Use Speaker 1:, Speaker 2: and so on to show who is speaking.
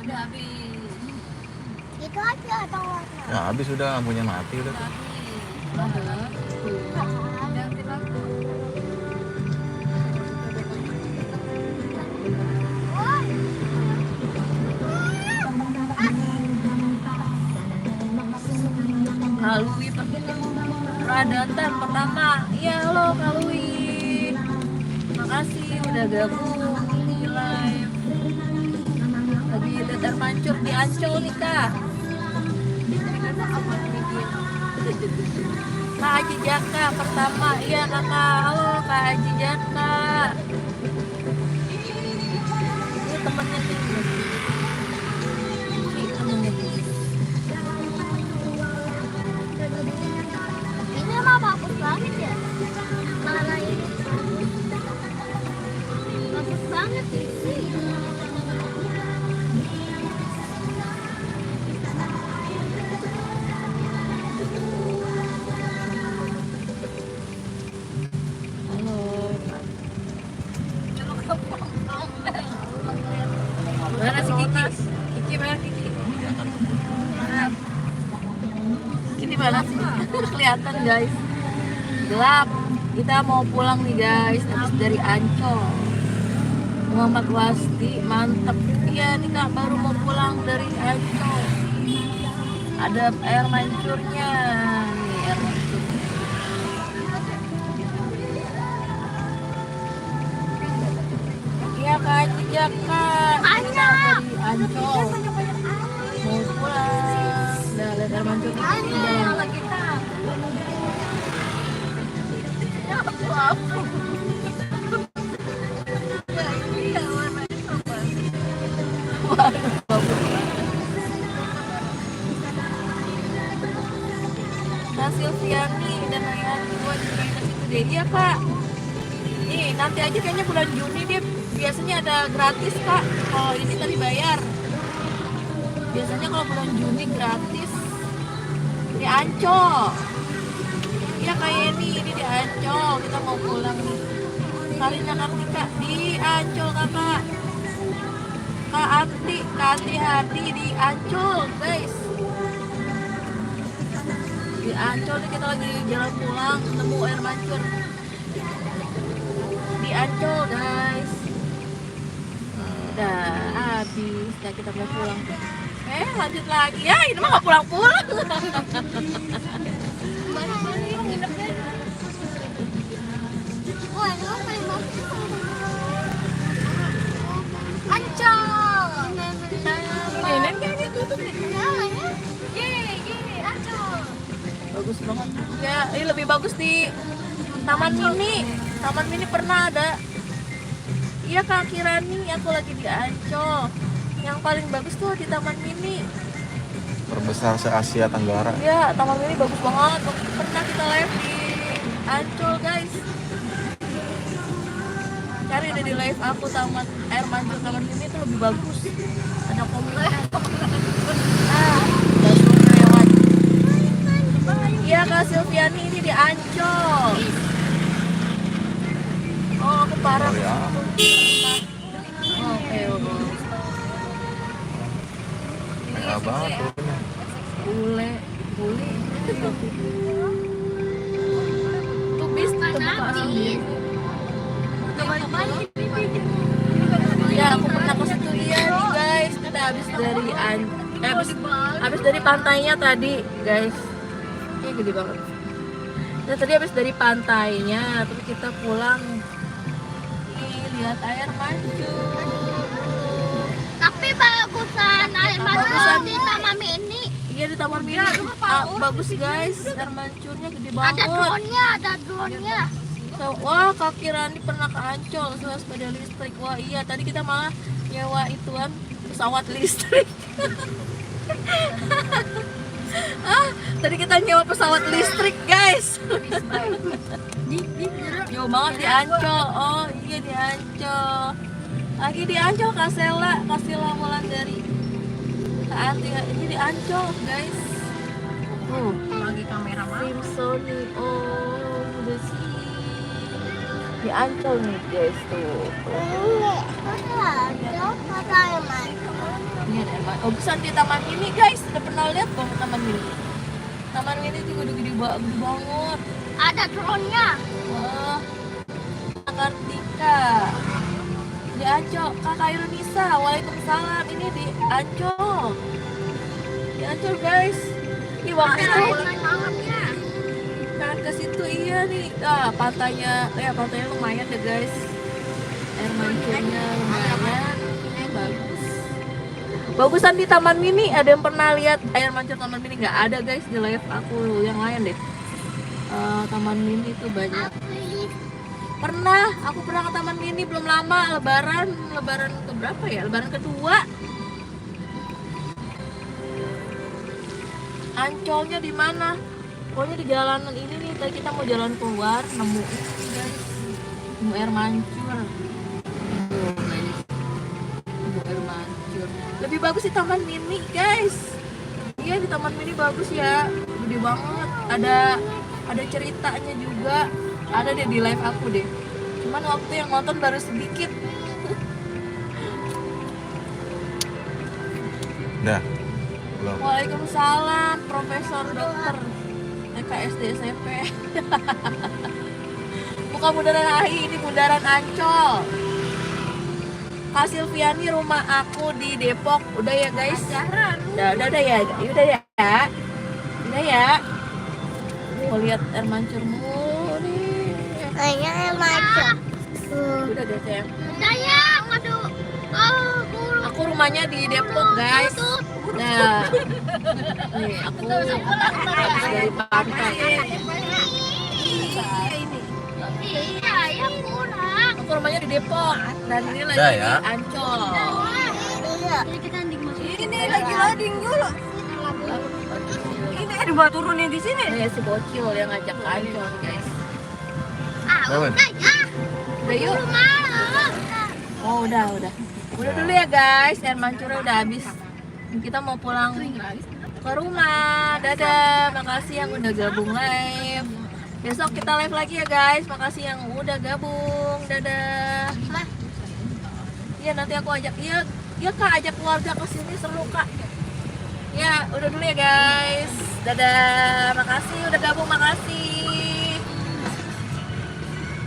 Speaker 1: Udah habis.
Speaker 2: Itu aja atau warna?
Speaker 3: Ya habis sudah, lampunya mati udah.
Speaker 1: Ada. Ganti lampu. Kalui Pradatan pertama. Iya halo Kalui. Makasih udah gabung di live. Lagi datar mancur di Ancol nih kak. Kak Haji Jaka pertama. Iya kakak. Halo Kak Haji Jaka. Ini temennya nih. Ini temennya nih.
Speaker 2: Ini mah bagus banget ya. Mana ini? Bagus banget sih.
Speaker 1: Halo. Mana si Kiki? Kiki mana Kiki? Mana? Kiki mana sih? Kelihatan guys. Gelap. Kita mau pulang nih guys. Habis dari Ancol. Muhammad Wasti mantep. Iya nih kak baru mau pulang dari Ancol. Ada air mancurnya. Nih air mancurnya. Iya kak Haji Jaka. Kita dari Ancol. Mau pulang. Udah lihat air mancurnya. Udah. Kak Silviani dan Ayani buat di situ deh. Iya kak. Nih nanti aja kayaknya bulan Juni dia biasanya ada gratis kak. Kalau ini tadi bayar. Biasanya kalau bulan Juni gratis di Ancol. Iya kayak ini di Ancol. Kita mau pulang nih. Karina Kartika di Ancol kakak. Kak Ati, hati di Ancol guys. Di Ancol nih kita lagi jalan pulang nemu air mancur. Di Ancol guys. Udah habis, nah kita mau pulang. Lanjut lagi ya, ini mah nggak pulang-pulang.
Speaker 2: Wah, ini apa yang bagus? Ancol.
Speaker 1: Ini kayaknya tutup nih.
Speaker 2: Yeay, Ancol.
Speaker 1: Bagus banget. Ya, ini lebih bagus di Taman Mini. Taman Mini pernah ada. Iya Kak Kirani, aku lagi di Ancol. Yang paling bagus tuh di Taman Mini.
Speaker 3: Terbesar se-Asia Tenggara.
Speaker 1: Iya, Taman Mini bagus banget. Pernah kita live di Ancol guys. Cari deh di live aku Taman Air Mancur Taman Mini itu lebih bagus. Ada komennya. Udah lewat. Iya Kak Silviani ini di Ancol. Oh aku parah.
Speaker 3: Oh, ya.
Speaker 1: Oke.
Speaker 3: Tengah banget tuh.
Speaker 1: Bule. Tuh bis terbuka sendiri. Ya aku pernah ke situ dia nih guys. Kita habis dari pantainya tadi guys. Ini gede banget. Nah tadi habis dari pantainya, terus kita pulang. Nih lihat air mancur.
Speaker 2: Tapi bagusan air mancur di Taman Mini.
Speaker 1: Iya di Taman Mini. Bagus guys, air mancurnya gede banget.
Speaker 2: Ada drone-nya.
Speaker 1: Wah, Kak Kirani pernah ke Ancol sewa sepeda listrik. Wah iya, tadi kita malah nyewa ituan pesawat listrik. Tadi kita nyewa pesawat listrik guys. Jauh banget di Ancol. Oh iya di Ancol. Lagi di Ancol Kak Sela Wulandari. Kak Ati, ini di Ancol guys.
Speaker 2: Lagi kamera
Speaker 1: Tim Sony. Oh udah sih. Di Ancol nih guys tuh.
Speaker 2: Ini ada air mancur.
Speaker 1: Ini ada bagusan di Taman Mini guys. Udah pernah lihat belum Taman Mini? Taman Mini juga udah gede banget.
Speaker 2: Ada drone-nya.
Speaker 1: Wah, Kartika di Ancol. Kakak Irunisa, waalaikumsalam. Ini di Ancol. Di Ancol guys. Ini waktu itu
Speaker 2: Main malamnya.
Speaker 1: kan ke situ iya nih. Pantainya, pantainya lumayan deh guys. Air mancurnya lumayan. Bagus. Bagusan di Taman Mini. Ada yang pernah lihat air mancur Taman Mini? Nggak ada guys di live aku yang lain deh. Taman Mini itu banyak. Aku pernah ke Taman Mini belum lama, lebaran ke berapa ya? Lebaran kedua. Ancolnya di mana? Pokoknya di jalanan ini nih. Tadi kita mau jalan keluar, nemu ini guys. Nemu air mancur. Tuh, guys. Nemu air mancur. Lebih bagus di Taman Mini, guys. Iya, di Taman Mini bagus ya. Gede banget. Ada ceritanya juga. Ada deh di live aku deh. Cuman waktu yang nonton baru sedikit.
Speaker 3: Dah. Belum.
Speaker 1: Waalaikumsalam, Profesor Dokter TKSD SMP. Bukan bundaran HI, ini bundaran Ancol. Kak Silviani, rumah aku di Depok. Udah ya guys. Udah ya. Udah ya. Mau lihat air mancurmu nih.
Speaker 2: Kayaknya macam.
Speaker 1: Udah deh, Cem.
Speaker 2: Udah ya, aduh. Oh, burung.
Speaker 1: Aku rumahnya di Depok, guys. Nah, nih aku habis dari pantai.
Speaker 2: Iya, ya kurang.
Speaker 1: Aku rumahnya di Depok dan ini lagi
Speaker 3: Udah
Speaker 1: di
Speaker 3: ya.
Speaker 1: Ancol.
Speaker 2: Ini lagi loading dulu. Ini ada buat turunin di sini.
Speaker 1: Ini si bocil yang ngajak ke Ancol, guys.
Speaker 3: Dapat.
Speaker 1: Udah yuk.
Speaker 2: Malam.
Speaker 1: Oh, udah. Udah dulu ya guys, air mancurnya udah habis. Kita mau pulang ke rumah. Dadah, makasih yang udah gabung live. Besok kita live lagi ya guys. Makasih yang udah gabung. Dadah. Iya, nanti aku ajak. Iya Kak, ajak keluarga ke sini seru Kak. Ya, udah dulu ya guys. Dadah. Makasih udah gabung, makasih.